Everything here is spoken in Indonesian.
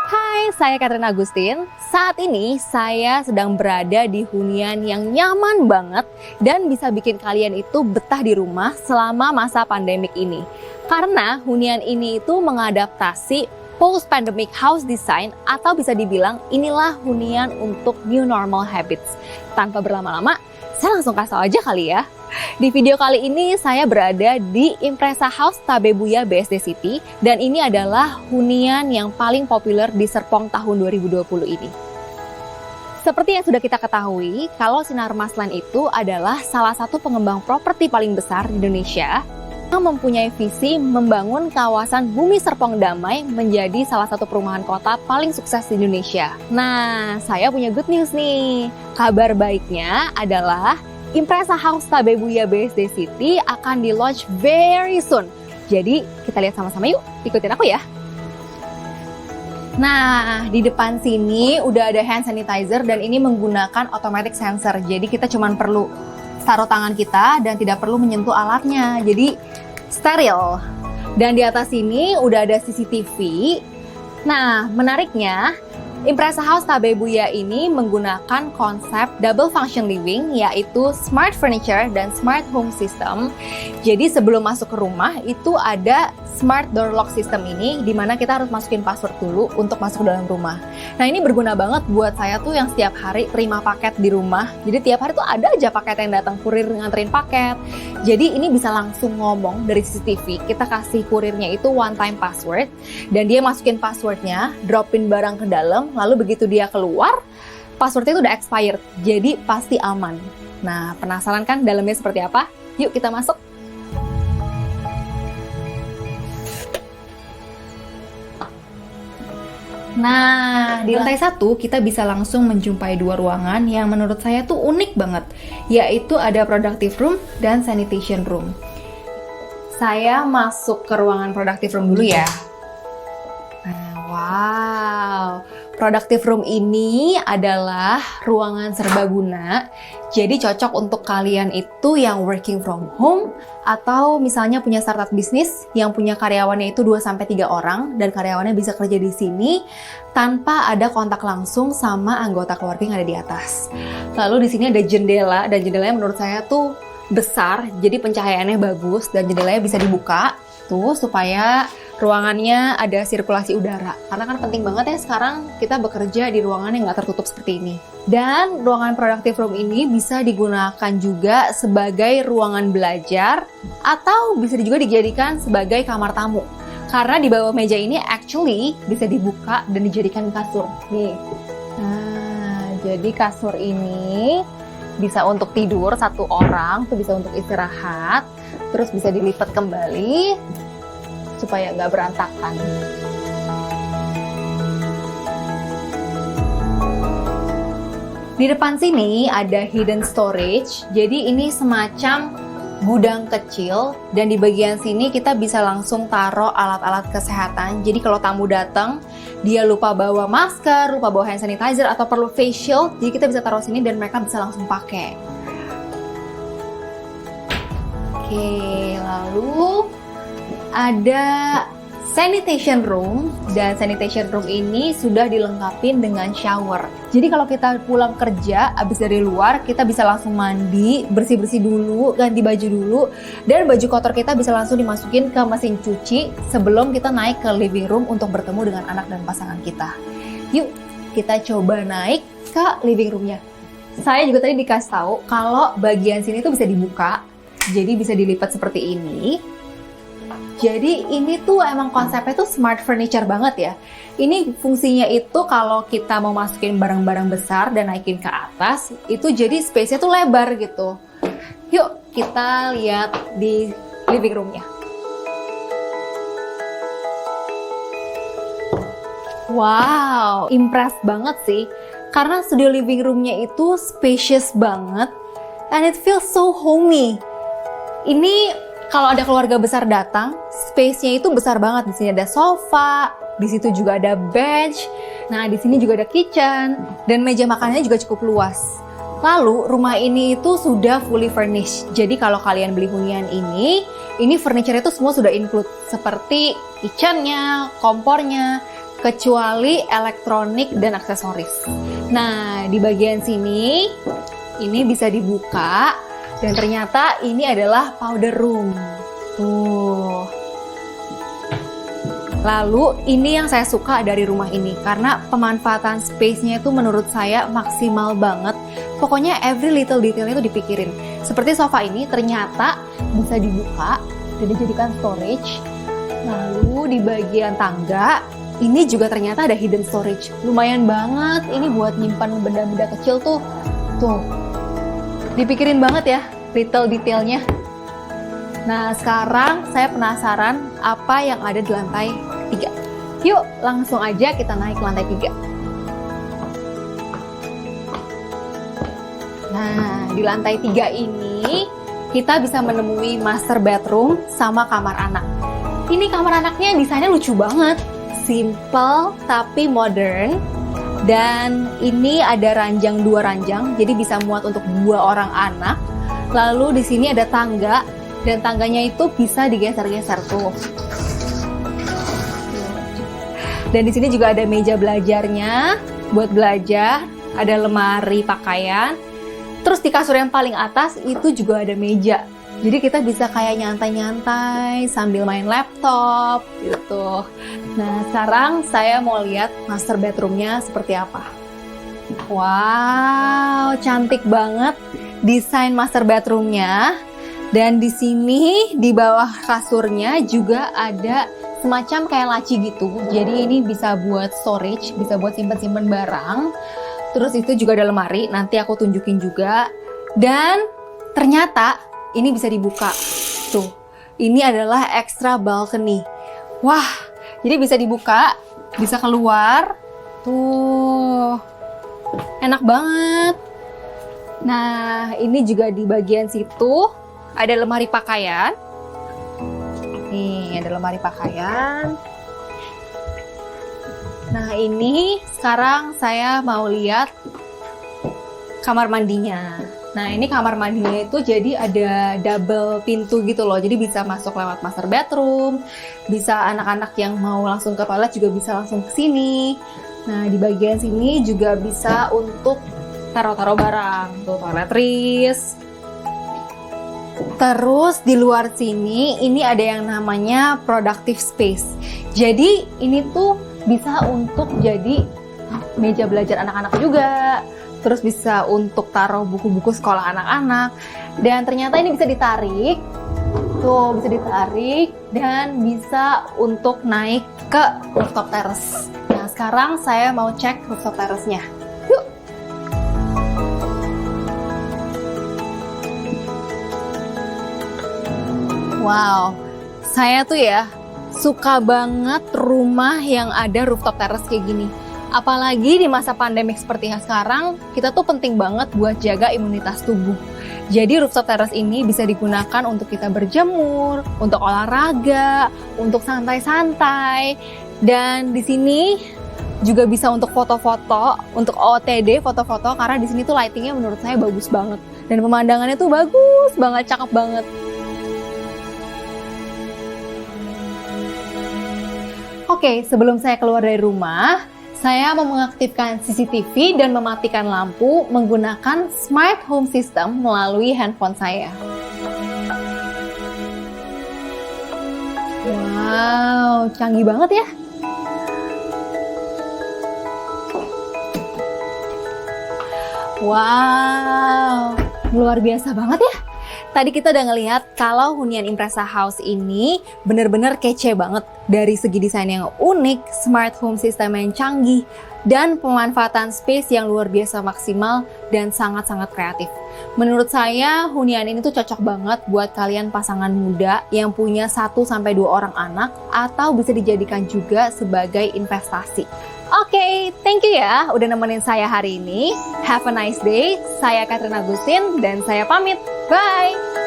Hai, saya Catherine Agustin. Saat ini saya sedang berada di hunian yang nyaman banget dan bisa bikin kalian itu betah di rumah selama masa pandemik ini. Karena hunian ini itu mengadaptasi post-pandemic house design atau bisa dibilang inilah hunian untuk new normal habits. Tanpa berlama-lama, saya langsung kasih tau aja kali ya. Di video kali ini saya berada di Impresa House Tabebuya BSD City dan ini adalah hunian yang paling populer di Serpong tahun 2020 ini. Seperti yang sudah kita ketahui, kalau Sinar Masland itu adalah salah satu pengembang properti paling besar di Indonesia yang mempunyai visi membangun kawasan Bumi Serpong Damai menjadi salah satu perumahan kota paling sukses di Indonesia. Nah, saya punya good news nih. Kabar baiknya adalah Impresa House Tabebuya BSD City akan di-launch very soon. Jadi kita lihat sama-sama yuk, ikutin aku ya. Nah, di depan sini udah ada hand sanitizer dan ini menggunakan automatic sensor. Jadi kita cuma perlu taruh tangan kita dan tidak perlu menyentuh alatnya. Jadi steril. Dan di atas sini udah ada CCTV. Nah, menariknya Impresa House Tabebuya ini menggunakan konsep double function living, yaitu smart furniture dan smart home system. Jadi sebelum masuk ke rumah itu ada smart door lock system ini, di mana kita harus masukin password dulu untuk masuk ke dalam rumah. Nah, ini berguna banget buat saya tuh yang setiap hari terima paket di rumah. Jadi tiap hari tuh ada aja paket yang datang, kurir nganterin paket. Jadi ini bisa langsung ngomong dari CCTV, kita kasih kurirnya itu one time password, dan dia masukin passwordnya, dropin barang ke dalam, lalu begitu dia keluar, passwordnya itu udah expired, jadi pasti aman. Nah, penasaran kan dalamnya seperti apa? Yuk kita masuk. Nah, di lantai 1 kita bisa langsung menjumpai dua ruangan yang menurut saya tuh unik banget, yaitu ada productive room dan sanitation room. Saya masuk ke ruangan productive room dulu ya. Wow, productive room ini adalah ruangan serbaguna. Jadi cocok untuk kalian itu yang working from home atau misalnya punya startup bisnis yang punya karyawannya itu 2-3 orang dan karyawannya bisa kerja di sini tanpa ada kontak langsung sama anggota keluarga yang ada di atas. Lalu di sini ada jendela dan jendelanya menurut saya tuh besar, jadi pencahayaannya bagus dan jendelanya bisa dibuka tuh supaya ruangannya ada sirkulasi udara. Karena kan penting banget ya sekarang kita bekerja di ruangan yang nggak tertutup seperti ini. Dan ruangan productive room ini bisa digunakan juga sebagai ruangan belajar atau bisa juga dijadikan sebagai kamar tamu. Karena di bawah meja ini actually bisa dibuka dan dijadikan kasur. Nih. Nah, jadi kasur ini bisa untuk tidur satu orang, tuh bisa untuk istirahat, terus bisa dilipat kembali supaya nggak berantakan. Di depan sini ada hidden storage, jadi ini semacam gudang kecil dan di bagian sini kita bisa langsung taruh alat-alat kesehatan. Jadi kalau tamu datang, dia lupa bawa masker, lupa bawa hand sanitizer atau perlu face shield, jadi kita bisa taruh sini dan mereka bisa langsung pakai. Oke, lalu ada sanitation room dan sanitation room ini sudah dilengkapi dengan shower. Jadi kalau kita pulang kerja abis dari luar, kita bisa langsung mandi, bersih-bersih dulu, ganti baju dulu, dan baju kotor kita bisa langsung dimasukin ke mesin cuci sebelum kita naik ke living room untuk bertemu dengan anak dan pasangan kita. Yuk, kita coba naik ke living roomnya. Saya juga tadi dikasih tahu kalau bagian sini tuh bisa dibuka, jadi bisa dilipat seperti ini. Jadi ini tuh emang konsepnya tuh smart furniture banget ya. Ini fungsinya itu kalau kita mau masukin barang-barang besar dan naikin ke atas, itu jadi space-nya tuh lebar gitu. Yuk kita lihat di living room-nya. Wow, impressed banget sih. Karena studio living room-nya itu spacious banget and it feels so homey. Ini kalau ada keluarga besar datang, space-nya itu besar banget. Di sini ada sofa, di situ juga ada bench. Nah, di sini juga ada kitchen dan meja makanannya juga cukup luas. Lalu rumah ini itu sudah fully furnished. Jadi kalau kalian beli hunian ini furniture itu semua sudah include. Seperti kitchennya, kompornya, kecuali elektronik dan aksesoris. Nah, di bagian sini, ini bisa dibuka. Dan ternyata ini adalah powder room. Tuh. Lalu ini yang saya suka dari rumah ini karena pemanfaatan space-nya itu menurut saya maksimal banget. Pokoknya every little detailnya itu dipikirin. Seperti sofa ini ternyata bisa dibuka dan dijadikan storage. Lalu di bagian tangga ini juga ternyata ada hidden storage. Lumayan banget ini buat nyimpan benda-benda kecil tuh. Tuh. Dipikirin banget ya detail detailnya. Nah, sekarang saya penasaran apa yang ada di lantai 3. Yuk, langsung aja kita naik ke lantai 3. Nah, di lantai 3 ini kita bisa menemui master bedroom sama kamar anak. Ini kamar anaknya desainnya lucu banget. Simple tapi modern. Dan ini ada ranjang 2 ranjang, jadi bisa muat untuk 2 orang anak. Lalu di sini ada tangga. Dan tangganya itu bisa digeser-geser tuh. Dan di sini juga ada meja belajarnya buat belajar, ada lemari pakaian. Terus di kasur yang paling atas itu juga ada meja. Jadi kita bisa kayak nyantai-nyantai sambil main laptop gitu. Nah, sekarang saya mau lihat master bedroomnya seperti apa. Wow, cantik banget desain master bedroomnya. Dan di sini di bawah kasurnya juga ada semacam kayak laci gitu. Jadi ini bisa buat storage, bisa buat simpen-simpen barang. Terus itu juga ada lemari, nanti aku tunjukin juga. Dan ternyata ini bisa dibuka. Tuh, ini adalah extra balcony. Wah, jadi bisa dibuka, bisa keluar. Tuh, enak banget. Nah, ini juga di bagian situ ada lemari pakaian. Nih, ada lemari pakaian. Nah, ini sekarang saya mau lihat kamar mandinya. Nah, ini kamar mandinya itu jadi ada double pintu gitu loh. Jadi bisa masuk lewat master bedroom. Bisa anak-anak yang mau langsung ke toilet juga bisa langsung ke sini. Nah, di bagian sini juga bisa untuk taruh-taruh barang. Tuh, toiletries. Terus di luar sini ini ada yang namanya productive space. Jadi ini tuh bisa untuk jadi meja belajar anak-anak juga. Terus bisa untuk taruh buku-buku sekolah anak-anak. Dan ternyata ini bisa ditarik. Tuh, bisa ditarik dan bisa untuk naik ke rooftop terrace. Nah, sekarang saya mau cek rooftop terrace-nya. Wow, saya tuh ya suka banget rumah yang ada rooftop terrace kayak gini. Apalagi di masa pandemik seperti yang sekarang, kita tuh penting banget buat jaga imunitas tubuh. Jadi rooftop terrace ini bisa digunakan untuk kita berjemur, untuk olahraga, untuk santai-santai. Dan di sini juga bisa untuk foto-foto, untuk OOTD, foto-foto, karena di sini tuh lightingnya menurut saya bagus banget. Dan pemandangannya tuh bagus banget, cakep banget. Oke, sebelum saya keluar dari rumah, saya mau mengaktifkan CCTV dan mematikan lampu menggunakan Smart Home System melalui handphone saya. Wow, canggih banget ya. Wow, luar biasa banget ya. Tadi kita udah ngelihat kalau hunian Impresa House ini bener-bener kece banget. Dari segi desain yang unik, smart home system yang canggih, dan pemanfaatan space yang luar biasa maksimal dan sangat-sangat kreatif. Menurut saya, hunian ini tuh cocok banget buat kalian pasangan muda yang punya 1-2 orang anak, atau bisa dijadikan juga sebagai investasi. Oke, thank you ya udah nemenin saya hari ini. Have a nice day. Saya Catherine Agustin dan saya pamit. Bye!